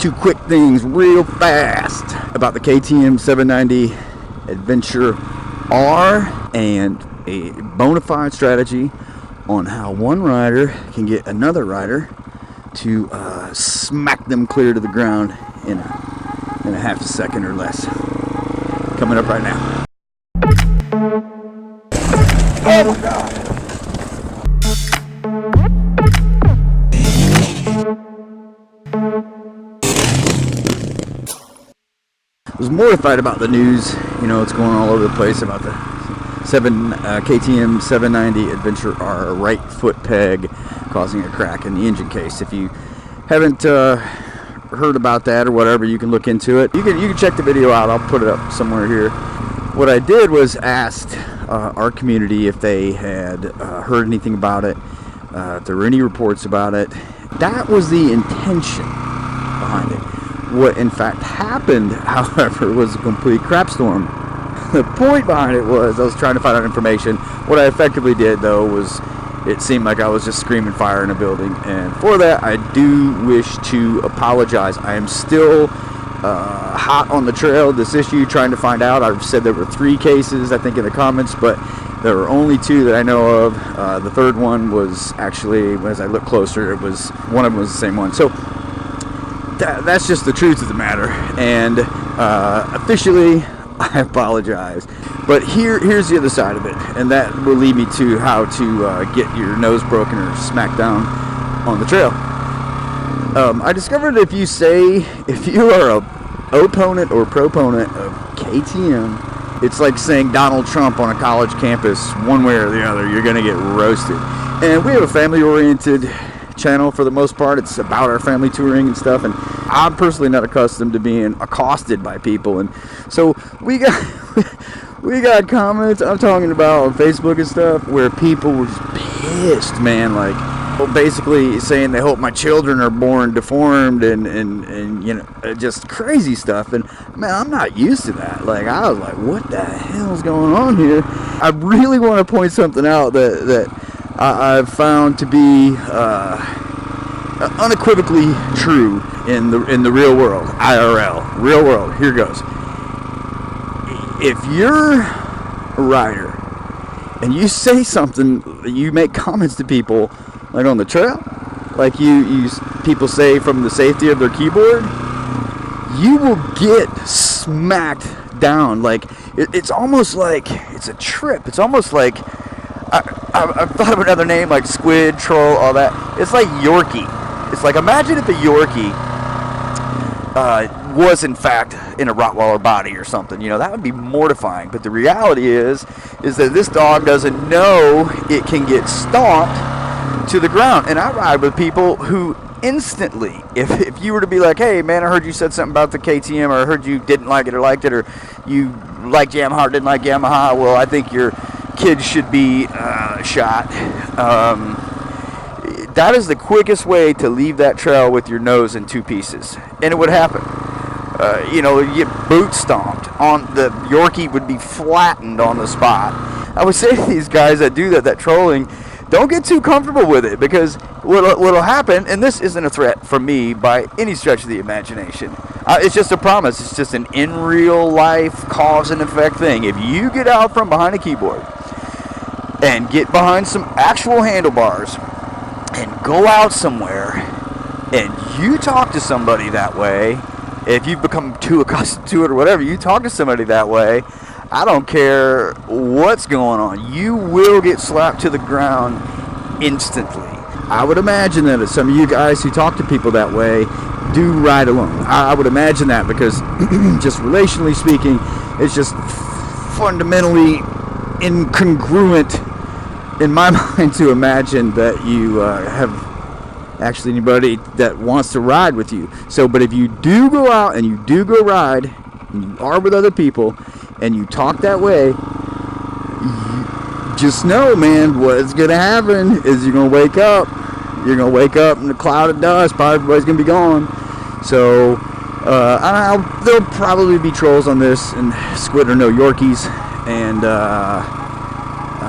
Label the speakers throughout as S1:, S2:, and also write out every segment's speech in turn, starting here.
S1: Two quick things real fast about the KTM 790 Adventure R and a bona fide strategy on how one rider can get another rider to smack them clear to the ground in a half a second or less. Coming up right now. Oh God. I was mortified about the news, you know, it's going all over the place about the KTM 790 Adventure R right foot peg causing a crack in the engine case. If you haven't heard about that or whatever, you can look into it. You can check the video out. I'll put it up somewhere here. What I did was asked our community if they had heard anything about it, if there were any reports about it. That was the intention behind it. What in fact happened, however, was a complete crap storm. The point behind it was I was trying to find out information. What I effectively did, though, was it seemed like I was just screaming fire in a building, and for that I do wish to apologize. I am still hot on the trail of this issue, trying to find out. I've said there were 3 cases, I think, in the comments, but there were only 2 that I know of. The third one was actually, as I looked closer, one of them was the same one. So that's just the truth of the matter, and officially I apologize. But here's the other side of it, and that will lead me to how to get your nose broken or smacked down on the trail. I discovered if you are a opponent or proponent of KTM, it's like saying Donald Trump on a college campus. One way or the other, you're gonna get roasted. And we have a family-oriented channel for the most part. It's about our family touring and stuff, and I'm personally not accustomed to being accosted by people, and so we got comments I'm talking about on Facebook and stuff where people were just pissed, man, like basically saying they hope my children are born deformed and you know, just crazy stuff. And man, I'm not used to that. Like, I was like, what the hell's going on here? I really want to point something out that I've found to be unequivocally true in the real world, IRL, real world. Here goes. If you're a rider and you say something, you make comments to people like on the trail, like people say from the safety of their keyboard, you will get smacked down. Like it's almost like it's a trip. It's almost like I've thought of another name like squid, troll, all that. It's like Yorkie. It's like, imagine if a Yorkie was in fact in a Rottweiler body or something. You know, that would be mortifying. But the reality is that this dog doesn't know it can get stomped to the ground. And I ride with people who instantly, if you were to be like, hey man, I heard you said something about the KTM, or I heard you didn't like it or liked it, or you liked Yamaha or didn't like Yamaha, well, I think your kids should be shot. That is the quickest way to leave that trail with your nose in 2 pieces, and it would happen. You know, you get boot stomped on the Yorkie, would be flattened on the spot. I would say to these guys that do that trolling, don't get too comfortable with it, because what'll happen, and this isn't a threat from me by any stretch of the imagination. It's just a promise. It's just an in real life cause and effect thing. If you get out from behind a keyboard and get behind some actual handlebars and go out somewhere and you talk to somebody that way, if you've become too accustomed to it or whatever, you talk to somebody that way, I don't care what's going on, you will get slapped to the ground instantly. I would imagine that some of you guys who talk to people that way do ride alone. I would imagine that, because just relationally speaking, it's just fundamentally incongruent in my mind to imagine that you have actually anybody that wants to ride with you. So, but if you do go out and you do go ride, and you are with other people, and you talk that way, just know, man, what's going to happen is you're going to wake up. You're going to wake up in a cloud of dust. Probably everybody's going to be gone. So, there'll probably be trolls on this, and squid or no Yorkies. And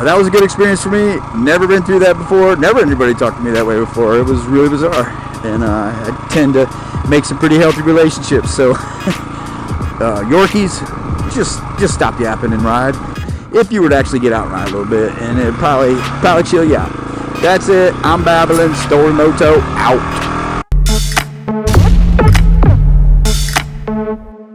S1: that was a good experience for me. Never been through that before. Never anybody talked to me that way before. It was really bizarre. And I tend to make some pretty healthy relationships. So Yorkies, just stop yapping and ride. If you were to actually get out and ride a little bit, and it'd probably chill you out. That's it. I'm babbling. Story Moto out.